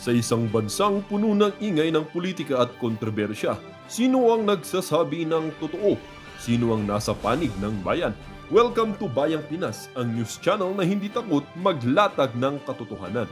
Sa isang bansang puno ng ingay ng politika at kontrobersya, sino ang nagsasabi ng totoo? Sino ang nasa panig ng bayan? Welcome to Bayang Pinas, ang news channel na hindi takot maglatag ng katotohanan.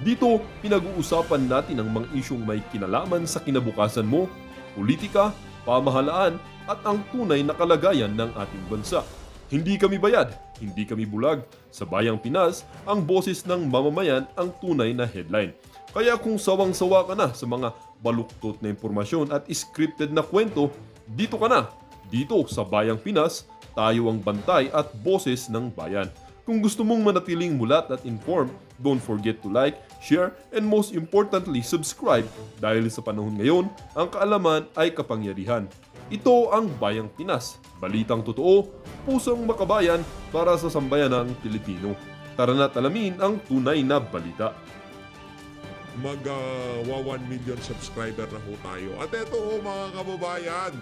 Dito, pinag-uusapan natin ang mga isyong may kinalaman sa kinabukasan mo, politika, pamahalaan, at ang tunay na kalagayan ng ating bansa. Hindi kami bayad, hindi kami bulag. Sa Bayang Pinas, ang boses ng mamamayan ang tunay na headline. Kaya kung sawang-sawa ka na sa mga baluktot na impormasyon at scripted na kwento, dito ka na. Dito sa Bayang Pinas, tayo ang bantay at boses ng bayan. Kung gusto mong manatiling mulat at informed, don't forget to like, share, and most importantly, subscribe dahil sa panahon ngayon, ang kaalaman ay kapangyarihan. Ito ang Bayang Pinas, balitang totoo, pusong makabayan para sa sambayanang Pilipino. Tara na't alamin ang tunay na balita. Mag 1 million subscriber na ho tayo. At ito ho mga kababayan,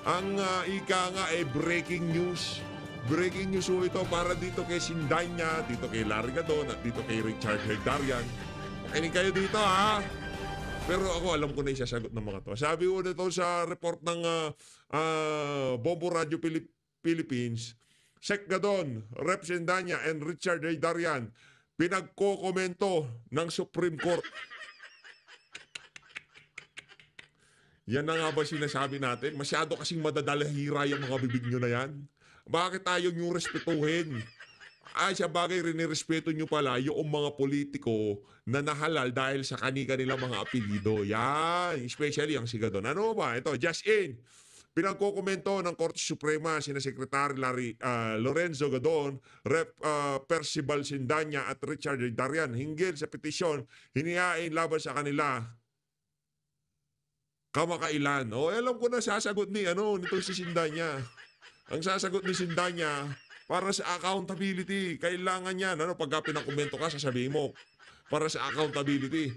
ang ika nga ay breaking news. Breaking news ho ito para dito kay Sindanya, dito kay Larry Gadon, at dito kay Richard Herdarian. Makinig kayo dito ha. Pero ako alam ko na isasagot ng mga to. Sabi ko nito sa report ng Bombo Radio Philippines, Sek Gadon, Rep Sindanya, and Richard Herdarian pinagkokomento ng Supreme Court. Yan na nga ba sinasabi natin? Masyado kasing madadalahira yung mga bibig nyo na yan. Bakit tayo nyo respetuhin? Ay, sa bagay rinirespeto nyo pala yung mga politiko na nahalal dahil sa kani-kanila mga apelido. Yan, especially ang siga doon. Ano ba? Ito, just in. Pinagkokomento ng Korte Suprema sina Secretary Lorenzo Gadon, Rep Percival Sindanya at Richard Darian hinggil sa petisyon hinihain laban sa kanila kamakailan. O, alam ko na sasagot nito si Sindanya. Ang sasagot ni Sindanya, para sa accountability, kailangan yan. Pagka pinakomento ka, sasabihin mo, para sa accountability.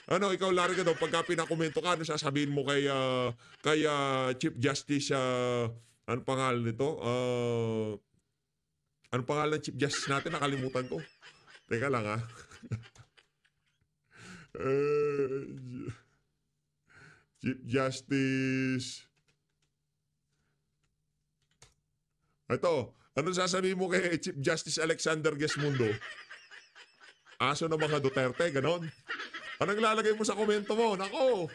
Ikaw, Larry, pagka pinakomento ka, sasabihin mo kay Chief Justice, ano pangalan nito? Ano pangalan ng Chief Justice natin? Nakalimutan ko. Teka lang, ha? Chief Justice. Ito, ano sasabihin mo kay Chief Justice Alexander Gesmundo? Aso ng mga Duterte, ganon. Anong lalagay mo sa komento mo? Nako,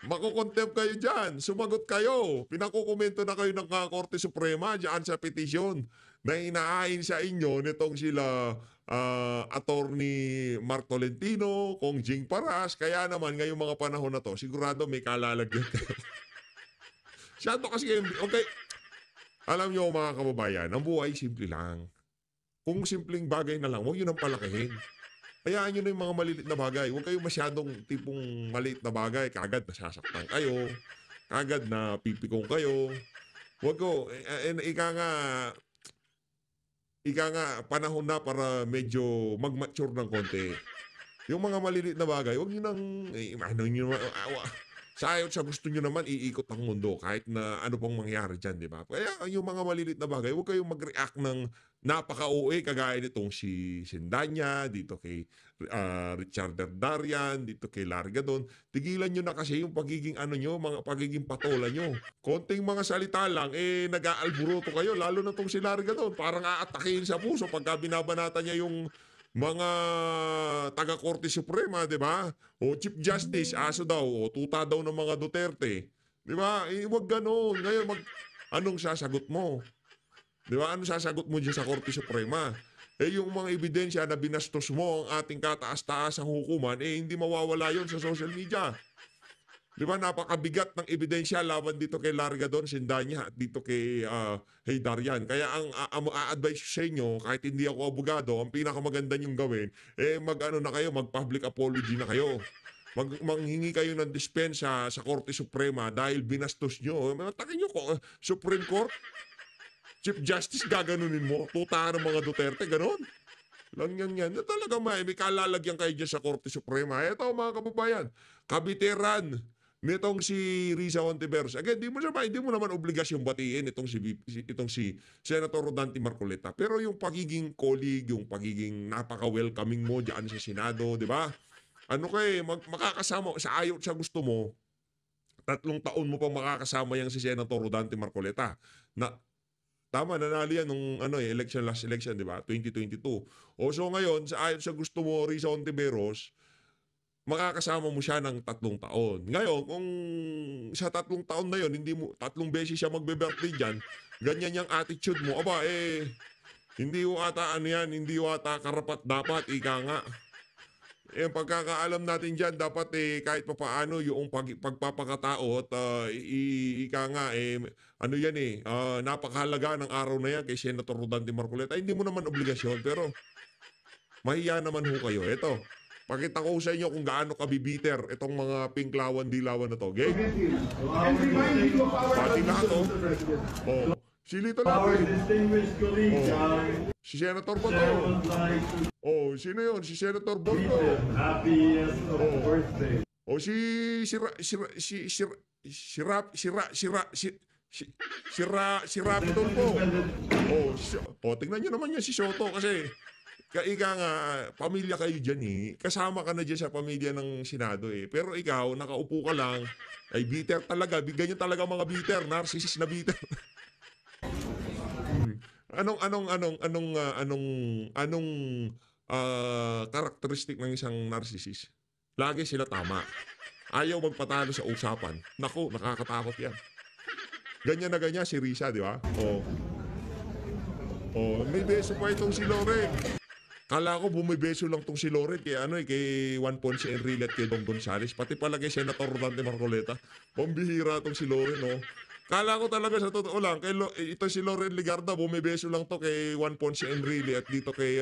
makukontempt kayo dyan. Sumagot kayo. Pinakukomento na kayo ng Korte Suprema dyan sa petisyon na inaahin sa inyo nitong sila Attorney Mark Tolentino, Kong Jing Paras. Kaya naman ngayong mga panahon na to, sigurado may kalalagyan kayo. Siyado kasi kayo, okay. Alam nyo mga kababayan, ang buhay simple lang. Kung simpleng bagay na lang, huwag yun ang palakihin. Hayaan nyo na yung mga malilit na bagay. Huwag kayong masyadong tipong maliit na bagay. Kagad nasasaktan kayo. Kagad na pipikong kayo. Huwag ko. Ika nga, panahon na para medyo mag-mature ng konti. Yung mga maliliit na bagay, huwag nyo nang, sayot sa gusto nyo naman, iikot ang mundo kahit na ano pang mangyari dyan, di ba? Kaya yung mga maliliit na bagay, huwag kayong mag-react ng napaka-OA, kagaya nitong si Sindanya, dito kay Richard Darian, dito kay Larry Gadon. Tigilan nyo na kasi yung pagiging mga pagiging patola nyo. Konting mga salita lang, nag-aalburoto kayo, lalo na tong si Larry Gadon. Parang aatakihin sa puso pagka binabanata niya yung mga taga-Korte Suprema, di ba? O Chief Justice, aso daw, o tuta daw ng mga Duterte. Di ba? Huwag ganun. Ngayon, anong sasagot mo? Di ba? Anong sasagot mo dyan sa Korte Suprema? Yung mga ebidensya na binastos mo ang ating kataas-taas ang hukuman, hindi mawawala yon sa social media. Di ba? Napakabigat ng ebidensya laban dito kay Larry Gadon, Sindanya, at dito kay Darian. Kaya ang a-advise sa inyo, kahit hindi ako abogado, ang pinakamaganda nyong gawin, mag-public apology na kayo. Manghingi kayo ng dispensa sa Korte Suprema dahil binastos nyo. Takin nyo ko, Supreme Court, Chief Justice, gaganunin mo. Tuta ng mga Duterte, ganon. Lang yan. Talaga may kalalagyan kayo dyan sa Korte Suprema. Ito mga kababayan, kabiteran nitong si Risa Hontiveros. Again, di mo naman obligasyon batiin itong si Senator Rodante Marcoleta. Pero yung pagiging colleague, yung pagiging napaka-welcoming mo diyan sa Senado, di ba? ano ka eh, makakasama, sa ayaw sa gusto mo, 3 taon mo pang makakasama yang si Senator Rodante Marcoleta. Na, tama, nanalo yan nung last election, di ba? 2022. O so ngayon, sa ayaw sa gusto mo, Risa Hontiveros, makakasama mo siya ng 3 taon. Ngayon, kung sa 3 taon na yon, hindi mo, 3 beses siya magbe-birthday dyan, ganyan yung attitude mo, aba hindi mo ata hindi mo ata karapat dapat, ika nga. Pagkakaalam natin dyan, dapat kahit papaano yung pagpapakatao at ika nga, napakahalaga ng araw na yan kay Senator Rodante Marcoleta. Hindi mo naman obligasyon, pero mahiya naman ho kayo. Ito, pakita ko sa inyo kung gaano kabibiter itong mga pinklawan-dilawan na to. Okay? Pati na to. Oh, silito na. Si Senator Boto. Oh, sino yun? Si Senator Boto. Happiest of birthday. Oh, si Rapi Tulfo. Tingnan nyo naman yan si Soto kasi ika nga, pamilya kayo dyan eh. Kasama ka na dyan sa pamilya ng Senado eh. Pero ikaw, nakaupo ka lang, ay bitter talaga. Ganyan talaga mga bitter, narcissist na bitter. Anong karakteristik ng isang narcissist? Lagi sila tama. Ayaw magpatalo sa usapan. Naku, nakakatakot yan. Ganyan na ganyan si Risa, di ba? May beso pa itong si Loren. Kala ko bumibeso lang tong si Loren kay Juan Ponce Enrile at kay Don Gonzales. Pati pala kay Senator Rodante Marcoleta. Pambihira tong si Loren, no? Kala ko talaga sa totoo lang, ito si Loren Ligarda, bumibeso lang to kay Juan Ponce Enrile at dito kay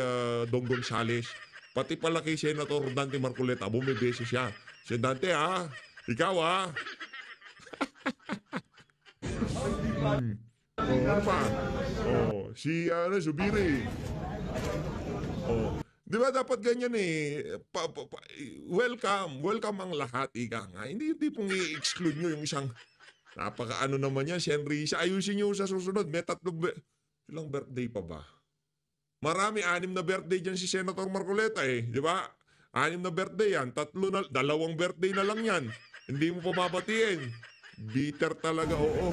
Don Gonzales. Pati pala kay Senator Rodante Marcoleta, bumibeso siya. Si Dante ikaw ano pa? Si Zubiri. Di ba dapat ganyan eh? Welcome ang lahat, ika nga. Hindi pong i-exclude nyo yung isang napaka-ano naman yan, si Enrisa. Ayusin nyo sa susunod. May ilang birthday pa ba? Marami, 6 na birthday dyan si Senator Marcoleta eh. Di ba? 6 na birthday yan. 2 birthday na lang yan. Hindi mo pa babatiin. Bitter talaga, oo.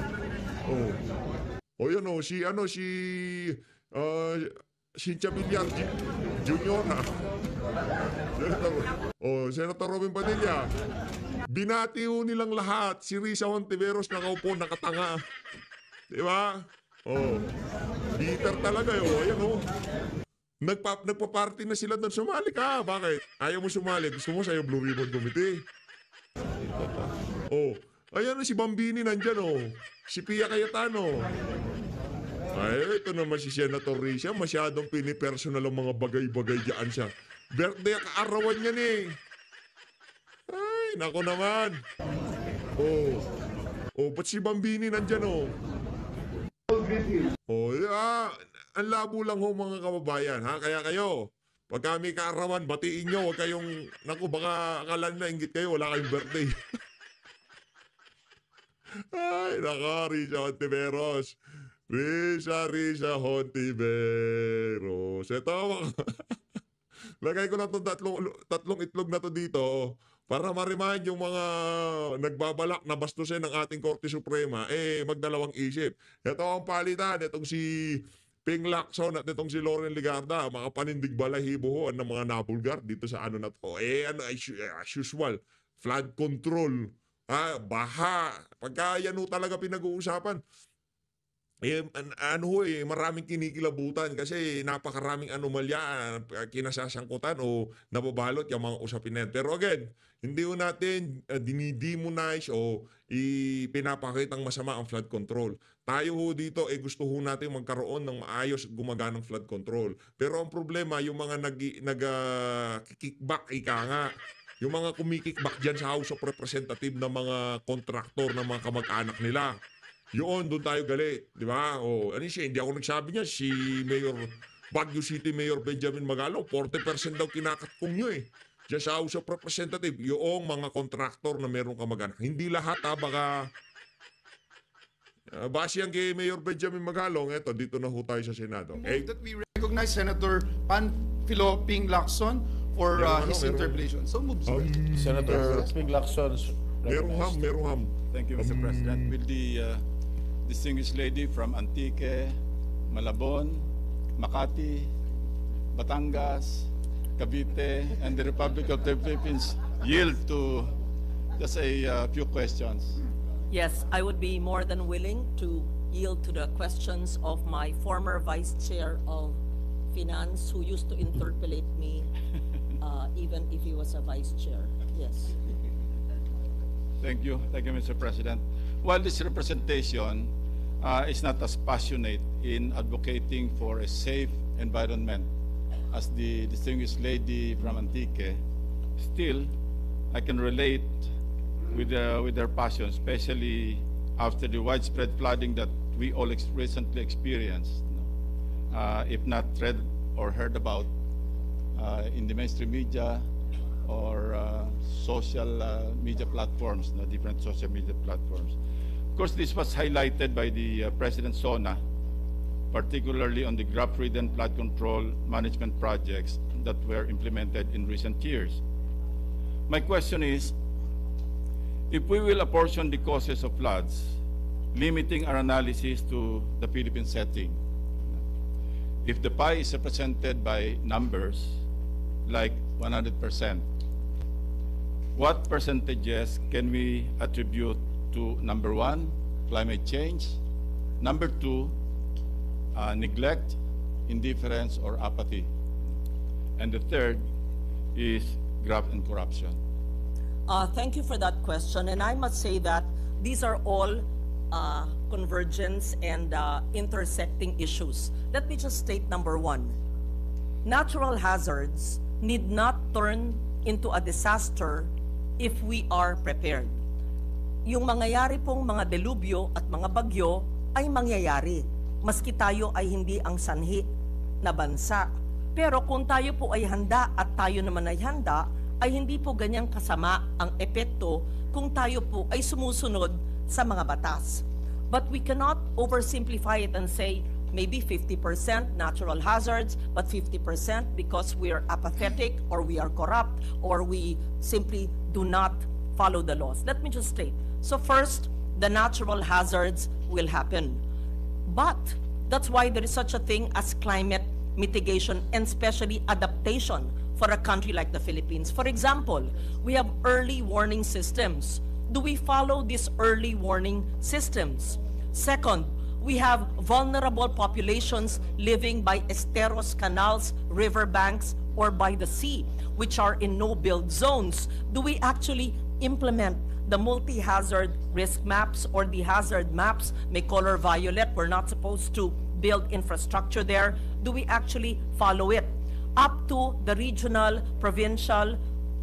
Yan Cynthia Villar Junior Senator Robin Padilla. Binati ho nilang lahat. Si Risa Hontiveros nakaupo, nakatanga. Di ba? Bitter talaga yun. Nagpa-party na sila doon. Sumali ka. Bakit? Ayaw mo sumali. Gusto mo sa'yo Blue Ribbon Committee. Ayan si Bambini nandyan Si Pia Cayetano. Ito naman si Senator Risa. Masyadong pinipersonal ang mga bagay-bagay dyan siya. Birthday kaarawan niya eh. Ay, nako naman. Ba't si Bambini nandyan ang labo lang mga kababayan, ha? Kaya kayo, pag kami kaarawan, batiin nyo, huwag kayong, baka akala na inggit kayo, wala kayong birthday. Ay, naka, Risa Hontiveros. Risa Hontiveros. Ito, lagay ko na itong tatlong itlog na to dito para ma-remind yung mga nagbabalak na bastusin ng ating Korte Suprema, magdalawang isip. Ito ang palitan, itong si Ping Lacson at itong si Loren Ligarda, mga panindig balahibo ng mga nabulgar dito sa ano na to. As usual, flood control, baha, pagka yan talaga pinag-uusapan. Maraming kinikilabutan kasi napakaraming anomalya kinasasangkutan o nababalot yung mga usapin na yan. Pero again, hindi ho natin dinidemonize o pinapakitang masama ang flood control. Tayo ho dito gusto ho natin magkaroon ng maayos gumaganang flood control. Pero ang problema, yung mga nag-kickback, ika nga, yung mga kumikickback dyan sa House of Representative na mga kontraktor na mga kamag-anak nila. Yun, doon tayo galit, di ba? Hindi ako nagsabi niya, si Baguio City Mayor Benjamin Magalong, 40% daw kinakatkong nyo Diyan sa House of Representative, yung mga kontraktor na meron kamag-anak. Hindi lahat baka base yan kay Mayor Benjamin Magalong, dito na ho tayo sa Senado. That we recognize Senator Panfilo Ping Lacson for Meron his meron. interpellation. So move, sir. Senator Ping Lacson. Merong ham. Thank you, Mr. President. Will the distinguished lady from Antique, Malabon, Makati, Batangas, Cavite, and the Republic of the Philippines yield to just a few questions? Yes, I would be more than willing to yield to the questions of my former Vice Chair of Finance, who used to interpellate me even if he was a Vice Chair. Yes. Thank you, Mr. President. While this representation is not as passionate in advocating for a safe environment as the distinguished lady from Antique, still, I can relate with their passion, especially after the widespread flooding that we all recently experienced, if not read or heard about in the mainstream media or social media platforms, different social media platforms. Of course, this was highlighted by the President SONA, particularly on the graph-ridden flood control management projects that were implemented in recent years. My question is, if we will apportion the causes of floods, limiting our analysis to the Philippine setting, if the pie is represented by numbers like 100%, what percentages can we attribute to, number one, climate change, number two, neglect, indifference, or apathy, and the third is graft and corruption? Thank you for that question, and I must say that these are all convergence and intersecting issues. Let me just state number one. Natural hazards need not turn into a disaster if we are prepared. Yung mangyayari pong mga delubyo at mga bagyo ay mangyayari, maski tayo ay hindi ang sanhi na bansa. Pero kung tayo po ay handa at tayo naman ay handa, ay hindi po ganyang kasama ang epekto kung tayo po ay sumusunod sa mga batas. But we cannot oversimplify it and say maybe 50% natural hazards, but 50% because we are apathetic or we are corrupt or we simply do not follow the laws. Let me just state. So first, the natural hazards will happen. But that's why there is such a thing as climate mitigation and especially adaptation for a country like the Philippines. For example, we have early warning systems. Do we follow these early warning systems? Second, we have vulnerable populations living by esteros, canals, riverbanks, or by the sea, which are in no-build zones. Do we actually implement the multi-hazard risk maps or the hazard maps? May color violet, we're not supposed to build infrastructure there. Do we actually follow it? Up to the regional, provincial,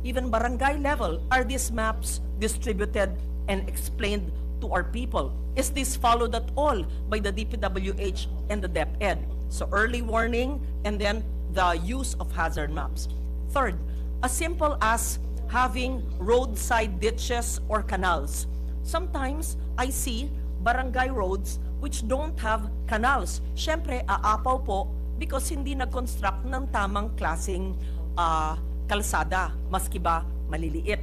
even barangay level, are these maps distributed and explained to our people? Is this followed at all by the DPWH and the DepEd? So early warning and then the use of hazard maps. Third, as simple as having roadside ditches or canals. Sometimes I see barangay roads which don't have canals. Siyempre, aapaw po because hindi nag-construct ng tamang klaseng kalsada, maski ba maliliit.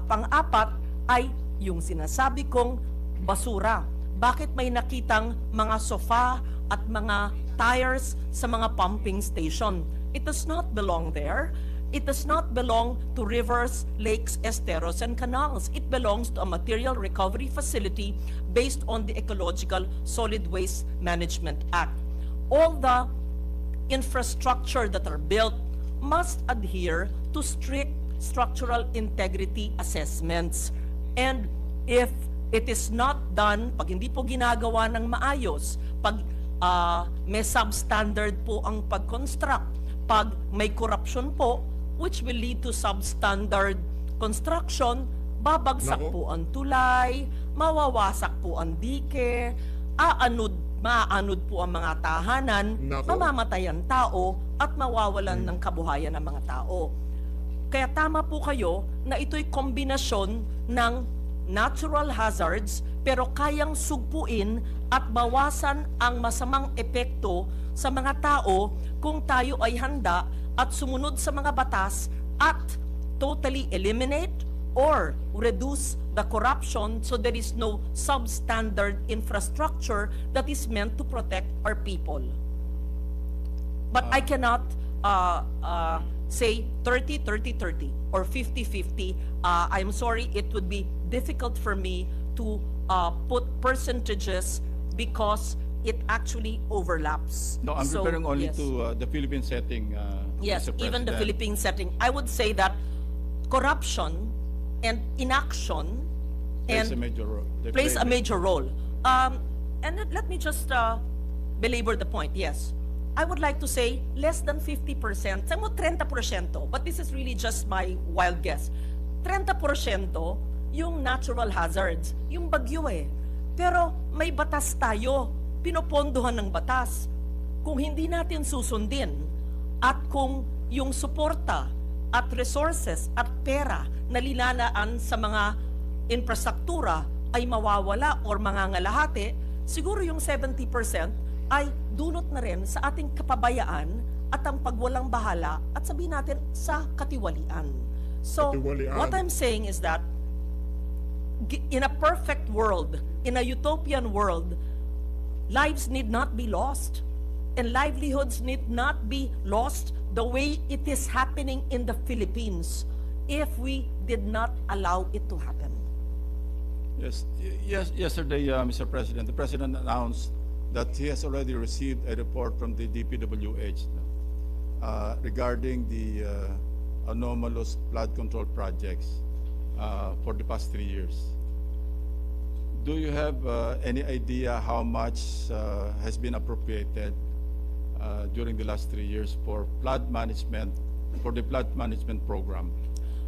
Pang-apat ay yung sinasabi kong basura. Bakit may nakitang mga sofa at mga tires sa mga pumping station? It does not belong there. It does not belong to rivers, lakes, esteros, and canals. It belongs to a material recovery facility based on the Ecological Solid Waste Management Act. All the infrastructure that are built must adhere to strict structural integrity assessments. And if it is not done, pag hindi po ginagawa ng maayos, pag may substandard po ang pag-construct, pag may corruption po, which will lead to substandard construction, babagsak po ang tulay, mawawasak po ang dike, maaanod po ang mga tahanan, mamamatay ang tao, at mawawalan ng kabuhayan ng mga tao. Kaya tama po kayo na ito'y kombinasyon ng natural hazards pero kayang sugpuin at bawasan ang masamang epekto sa mga tao kung tayo ay handa at sumunod sa mga batas at totally eliminate or reduce the corruption so there is no substandard infrastructure that is meant to protect our people. But I cannot say 30-30-30 or 50-50. I'm sorry, it would be difficult for me to put percentages because it actually overlaps. No, I'm So, referring only yes. to the Philippine setting, Yes, Mr. even the President. Philippine setting. I would say that corruption and inaction Plays a and major role. They plays play a major role. And let me just belabor the point. Yes, I would like to say less than 50%, sa mo 30%, but this is really just my wild guess. 30% yung natural hazards, yung bagyo eh. Pero may batas tayo, pinopondohan ng batas. Kung hindi natin susundin at kung yung suporta at resources at pera na lilanaan sa mga infrastruktura ay mawawala or mangangalahati, siguro yung 70% ay dulot na rin sa ating kapabayaan at ang pagwalang bahala at sabihin natin sa katiwalian. So, Katiwalian. what I'm saying is that in a perfect world, in a utopian world, lives need not be lost and livelihoods need not be lost the way it is happening in the Philippines if we did not allow it to happen. Yes, yesterday, Mr. President, the President announced that he has already received a report from the DPWH regarding the anomalous flood control projects for the past 3 years. Do you have any idea how much has been appropriated during the last 3 years for flood management, for the flood management program?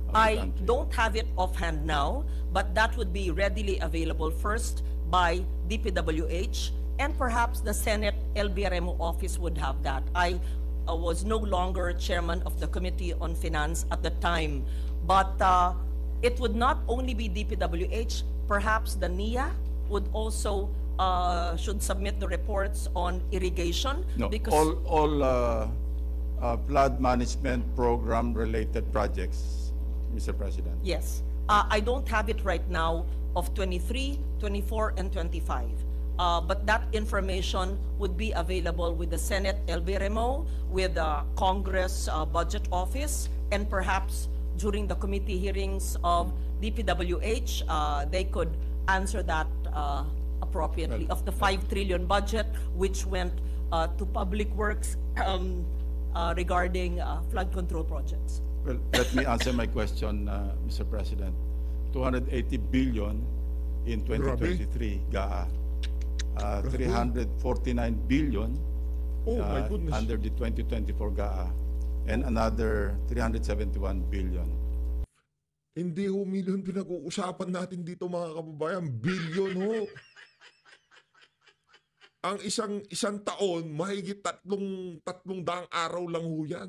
Of the I country? don't have it offhand now, but that would be readily available first by DPWH and perhaps the Senate LBRMO office would have that. I was no longer chairman of the Committee on Finance at the time, but it would not only be DPWH, perhaps the NIA would also should submit the reports on irrigation. No, because all flood management program related projects, Mr. President. Yes. I don't have it right now of 23, 24, and 25. But that information would be available with the Senate LBRMO, with the Congress Budget Office, and perhaps during the committee hearings of DPWH, they could answer that appropriately. Well, of the 5 trillion budget, which went to public works regarding flood control projects. Well, let me answer my question, Mr. President. 280 billion in 2023, GAA. 349 billion Oh my goodness. under the 2024 GAA, and another 371 billion. Hindi ho milyon pinag-uusapan natin dito mga kababayan. Bilyon ho. Ang isang taon, mahigit tatlong daang araw lang ho yan.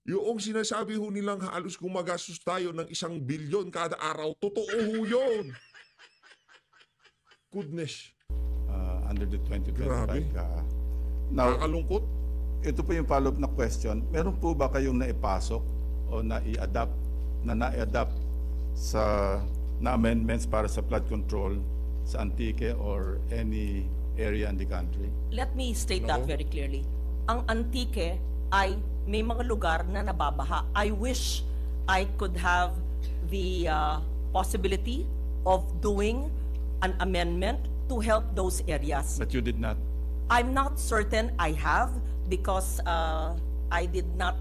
Yung sinasabi ho nilang halos gumagastos tayo ng 1 bilyon kada araw, totoo ho yun. Goodness. Under the 2025 Grabe. GAA. Now, Nakakalungkot. ito po yung follow-up na question. Meron po ba kayong naipasok o na-adapt sa amendments para sa flood control sa Antique or any area in the country? Let me state that Oo. very clearly. Ang Antique ay may mga lugar na nababaha. I wish I could have the possibility of doing an amendment to help those areas. But you did not. I'm not certain I have because I did not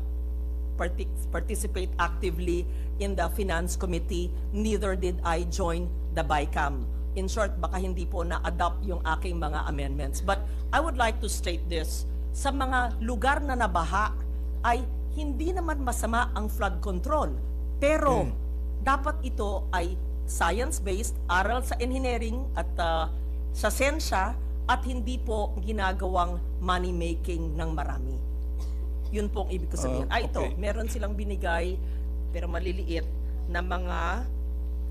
participate actively in the Finance Committee, neither did I join the BICAM. In short, baka hindi po na-adopt yung aking mga amendments. But I would like to state this, sa mga lugar na nabaha ay hindi naman masama ang flood control. Pero dapat ito ay science-based, aral sa engineering at sa sensya at hindi po ginagawang money-making ng marami. Yun po ang ibig ko sabihin. Ito, Okay. meron silang binigay pero maliliit na mga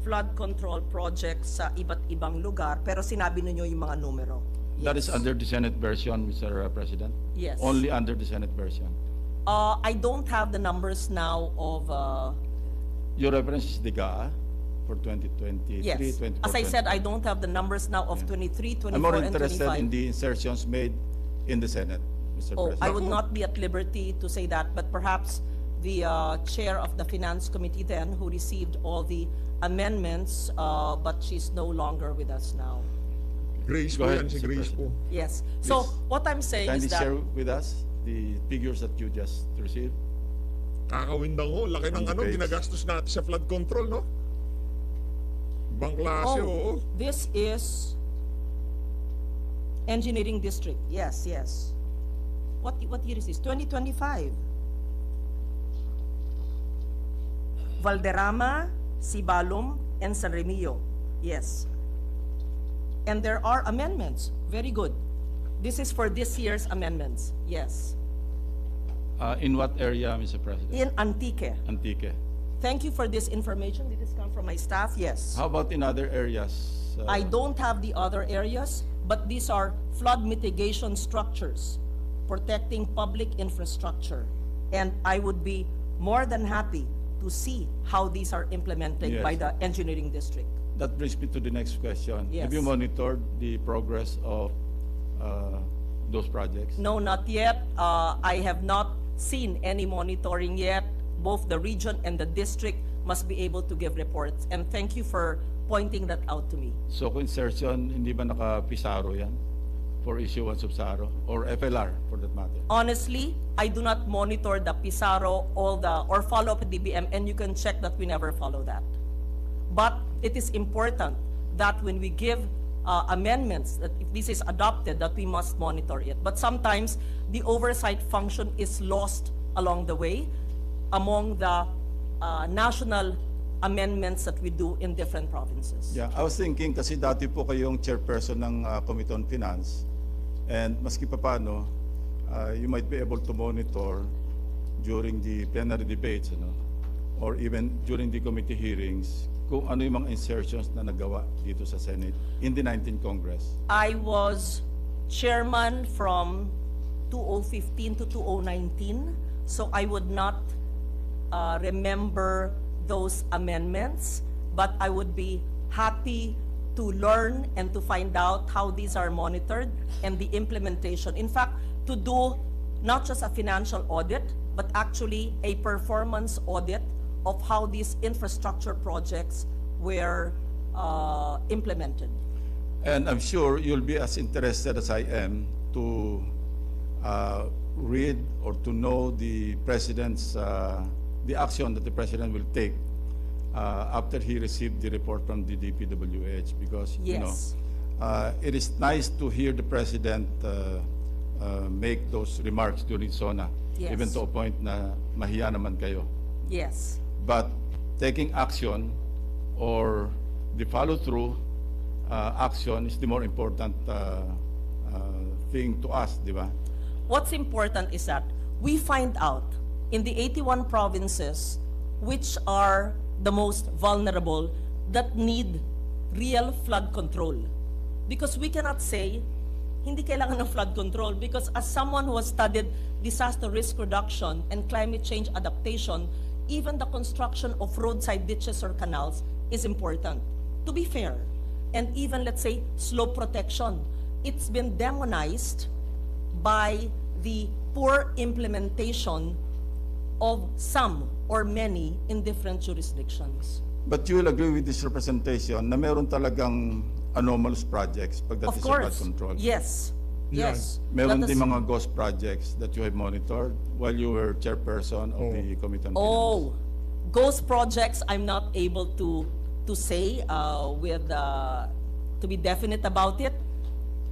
flood control projects sa iba't ibang lugar, pero sinabi ninyo yung mga numero. That is Yes. under the Senate version, Mr. President? Yes. Only under the Senate version. I don't have the numbers now of, Your reference is the GAA for 2023, yes. 24, As I said, I 25. don't have the numbers now of 23, 24, I'm more and interested 25. in the insertions made in the Senate, Mr. Oh, President. I would not be at liberty to say that, but perhaps the chair of the Finance Committee then, who received all the amendments, but she's no longer with us now. Grace Go po ahead, yan, si Mr. Grace po. President. Yes. So Please. what I'm saying Kindly is that, share with us the figures that you just received. Kakawindang ho, laki ng On the page. ginagastos natin sa flood control, no? Ibang klase, oo. this is engineering district. Yes, yes. What year is this? 2025. Valderrama, Sibalom, and San Remillo. Yes. And there are amendments. Very good. This is for this year's amendments. Yes. In what area, Mr. President? In Antique. Antique. Thank you for this information. Did this come from my staff? Yes. How about in other areas? I don't have the other areas, but these are flood mitigation structures protecting public infrastructure. And I would be more than happy to see how these are implemented Yes. by the engineering district. That brings me to the next question. Yes. Have you monitored the progress of those projects? No, not yet. I have not seen any monitoring yet. Both the region and the district must be able to give reports. And thank you for pointing that out to me. So kung insertion, hindi ba naka-PISARO yan for issuance of SARO or FLR for that matter? Honestly, I do not monitor the PISARO or follow up DBM, and you can check that we never follow that. But it is important that when we give amendments, that if this is adopted, that we must monitor it. But sometimes the oversight function is lost along the way among the national amendments that we do in different provinces. Yeah, I was thinking kasi dati po kayong chairperson ng Committee on Finance, and maski pa paano, you might be able to monitor during the plenary debates, or even during the committee hearings, kung ano yung mga insertions na nagawa dito sa Senate in the 19th Congress. I was chairman from 2015 to 2019, so I would not remember those amendments, but I would be happy to learn and to find out how these are monitored and the implementation. In fact, to do not just a financial audit, but actually a performance audit of how these infrastructure projects were implemented. And I'm sure you'll be as interested as I am to read or to know the president's the action that the president will take after he received the report from the DPWH, because Yes. it is nice to hear the president make those remarks during SONA, Yes. even to a point na mahiya naman kayo. Yes. But taking action or the follow-through action is the more important thing to us, di ba? What's important is that we find out in the 81 provinces which are the most vulnerable that need real flood control. Because we cannot say, hindi kailangan ng flood control, because as someone who has studied disaster risk reduction and climate change adaptation, even the construction of roadside ditches or canals is important, to be fair. And even, let's say, slope protection. It's been demonized by the poor implementation of some or many in different jurisdictions. But you will agree with this representation na meron talagang anomalous projects pagdating Of sa flood course, control. yes, yes. Meron That din is- mga ghost projects that you have monitored while you were chairperson of the Committee on Finance. Oh, ghost projects, I'm not able to say to be definite about it.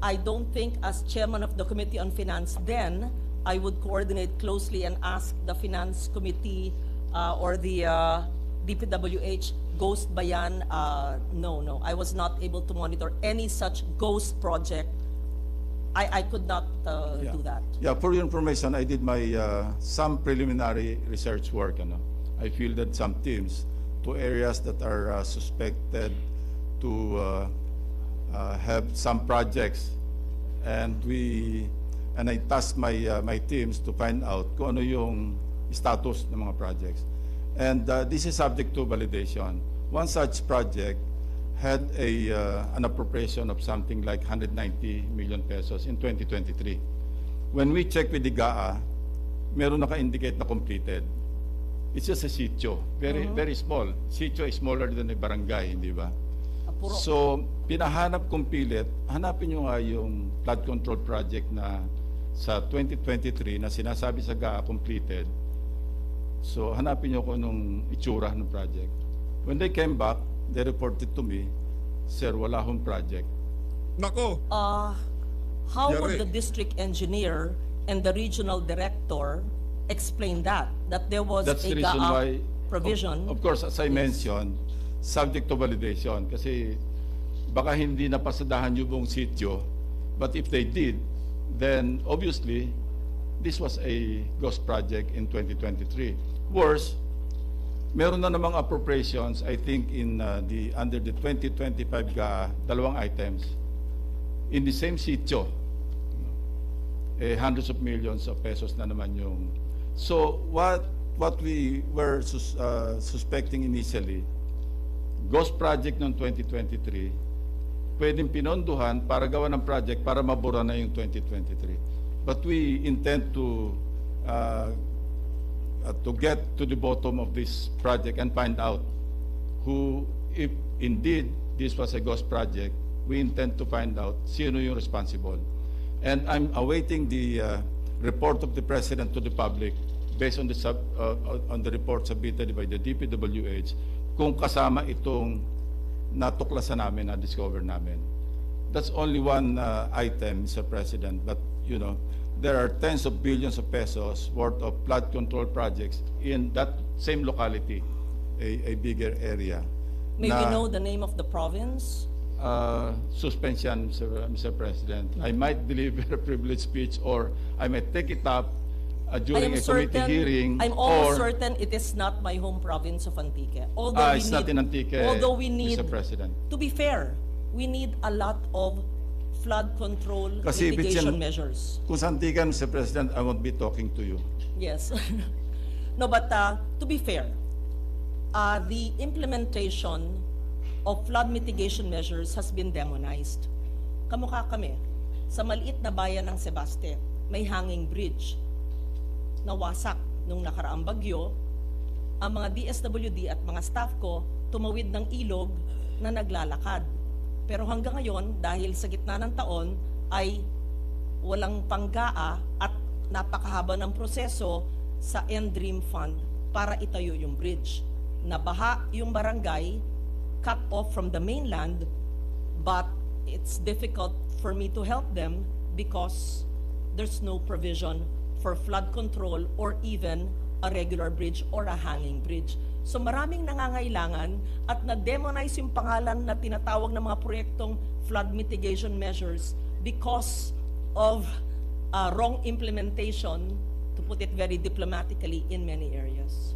I don't think as chairman of the Committee on Finance then, I would coordinate closely and ask the Finance Committee or the DPWH, ghost ba yan? No, I was not able to monitor any such ghost project. I could not do that. Yeah, for your information, I did my some preliminary research work. I fielded some teams to areas that are suspected to have some projects, and I tasked my teams to find out kung ano yung status ng mga projects. And this is subject to validation. One such project had an appropriation of something like 190 million pesos in 2023. When we check with the GAA, meron naka-indicate na completed. It's just a sitio, very small. Sitio is smaller than a barangay, hindi ba? Puro- So, pinahanap kong pilit, hanapin nyo nga yung flood control project na sa 2023 na sinasabi sa GAA completed. So, hanapin nyo kung anong itsura ng project. When they came back, they reported to me, Sir, wala akong project. Nako! How would Yari. the district engineer and the regional director explain that there was That's a the reason GAA why, provision? of course, as I mentioned, subject to validation. Kasi baka hindi napasadahan yung buong sitio, but if they did, then obviously, this was a ghost project in 2023. Worse, meron na namang appropriations, I think, under the 2025 GAA, dalawang items, in the same sitio, hundreds of millions of pesos na naman yung. So what we were suspecting initially, ghost project noong 2023, pwedeng pinondohan para gawa ng project para mabura na yung 2023. But we intend to get to the bottom of this project and find out who, if indeed this was a ghost project, we intend to find out sino yung responsible. And I'm awaiting the report of the President to the public based on the report submitted by the DPWH kung kasama itong natuklasan namin, na-discover namin. That's only one item, Mr. President, but you know, there are tens of billions of pesos worth of flood control projects in that same locality, a bigger area. May we na, know the name of the province? suspension, Mr. President. I might deliver a privileged speech, or I might take it up during a committee hearing. I'm almost certain it is not my home province of Antique. Although It's not in Antique, although we need, Mr. President. to be fair, we need a lot of flood control Kasi if it's mitigation in- measures. Kung sa Antigan, Mr. President, I won't be talking to you. Yes. No, but to be fair, the implementation of flood mitigation measures has been demonized. Kamukha kami, sa maliit na bayan ng Sebaste, may hanging bridge. Nawasak nung nakaraang bagyo, ang mga DSWD at mga staff ko tumawid ng ilog na naglalakad. Pero hanggang ngayon, dahil sa gitna ng taon, ay walang panggaa at napakahaba ng proseso sa NDREAM Fund para itayo yung bridge. Nabaha yung barangay, cut off from the mainland, but it's difficult for me to help them because there's no provision for flood control or even a regular bridge or a hanging bridge. So maraming nangangailangan at na-demonize yung pangalan na tinatawag ng mga proyektong flood mitigation measures because of wrong implementation, to put it very diplomatically, in many areas.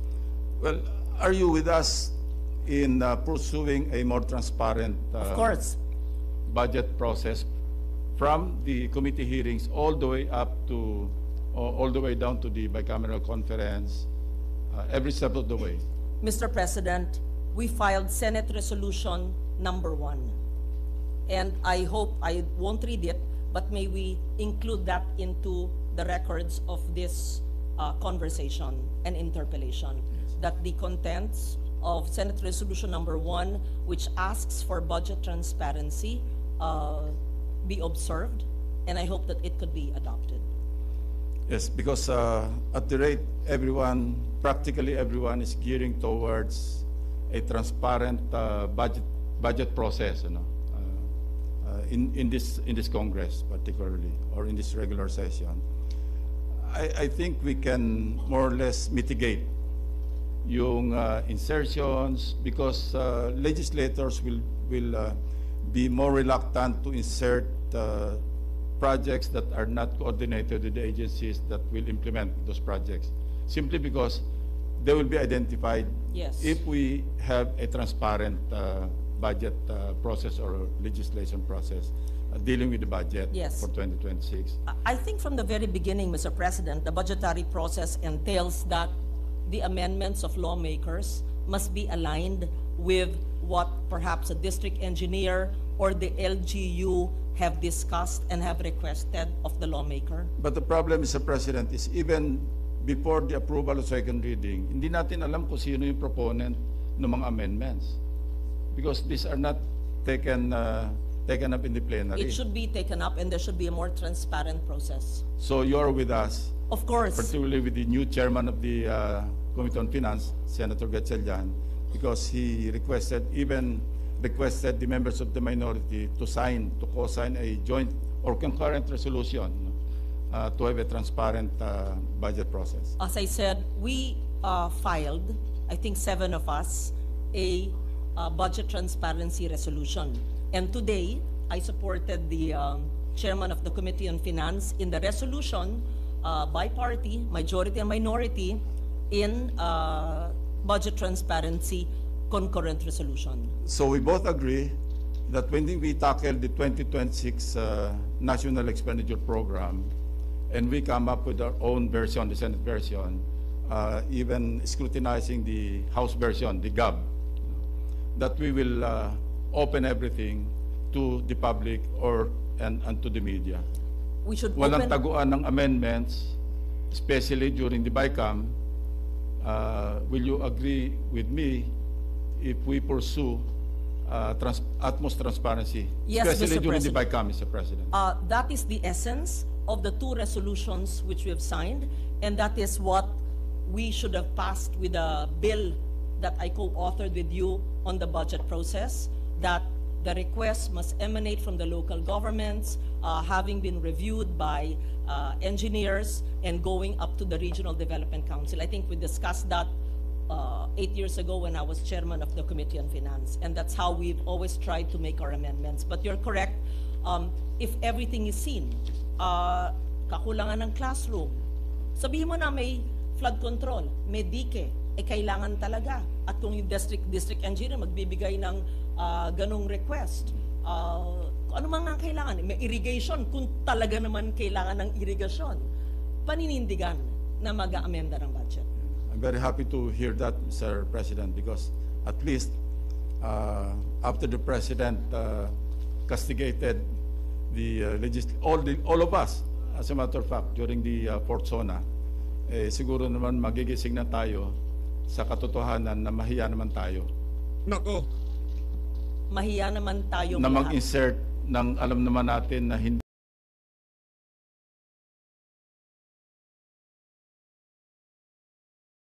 Well, are you with us in pursuing a more transparent Of course. budget process from the committee hearings all the way up to, all the way down to the bicameral conference, every step of the way? Mr. President, we filed Senate Resolution number 1. And I hope I won't read it, but may we include that into the records of this conversation and interpellation, that the contents of Senate Resolution number 1, which asks for budget transparency, be observed, and I hope that it could be adopted. Yes, because at the rate practically everyone is gearing towards a transparent budget process, you know, in this Congress particularly, or in this regular session. I think we can more or less mitigate yung insertions because legislators will be more reluctant to insert projects that are not coordinated with the agencies that will implement those projects, simply because they will be identified Yes. if we have a transparent budget process or legislation process dealing with the budget Yes. for 2026. I think from the very beginning, Mr. President, the budgetary process entails that the amendments of lawmakers must be aligned with what perhaps a district engineer or the LGU have discussed and have requested of the lawmaker. But the problem, Mr. President, is even before the approval of second reading, hindi natin alam kung sino yung proponent ng mga amendments. Because these are not taken up in the plenary. It should be taken up and there should be a more transparent process. So you're with us, Of course, particularly with the new chairman of the Committee on Finance, Senator Gatchalian, because he requested the members of the minority to co-sign a joint or concurrent resolution to have a transparent budget process. as I said, we filed, I think 7 of us, a budget transparency resolution. And today, I supported the chairman of the Committee on Finance in the resolution by party, majority and minority, in budget transparency concurrent resolution. So we both agree that when we tackle the 2026 National Expenditure Program, and we come up with our own version, the Senate version, even scrutinizing the House version, the GAB, that we will open everything to the public and to the media. We should Walang open, taguan ng amendments, especially during the BICAM. Will you agree with me if we pursue utmost transparency, Yes, especially Mr. during the President. BICAM, Mr. President? that is the essence of the 2 resolutions which we have signed, and that is what we should have passed with a bill that I co-authored with you on the budget process, that the requests must emanate from the local governments, having been reviewed by engineers and going up to the Regional Development Council. I think we discussed that 8 years ago when I was chairman of the Committee on Finance, and that's how we've always tried to make our amendments. But you're correct, if everything is seen, kakulangan ng classroom, sabihin mo na may flood control, may dike, kailangan talaga. At kung yung district engineer magbibigay ng ganong request, ano man ang kailangan? May irrigation, kung talaga naman kailangan ng irrigation, paninindigan na mag-aamenda ng budget. I'm very happy to hear that, Mr. President, because at least after the President castigated all of us, as a matter of fact, during the Fourth Zona, siguro naman magigising na tayo sa katotohanan na mahiya naman tayo Nako, Mahiya naman tayo na lahat. mag-insert ng alam naman natin na hindi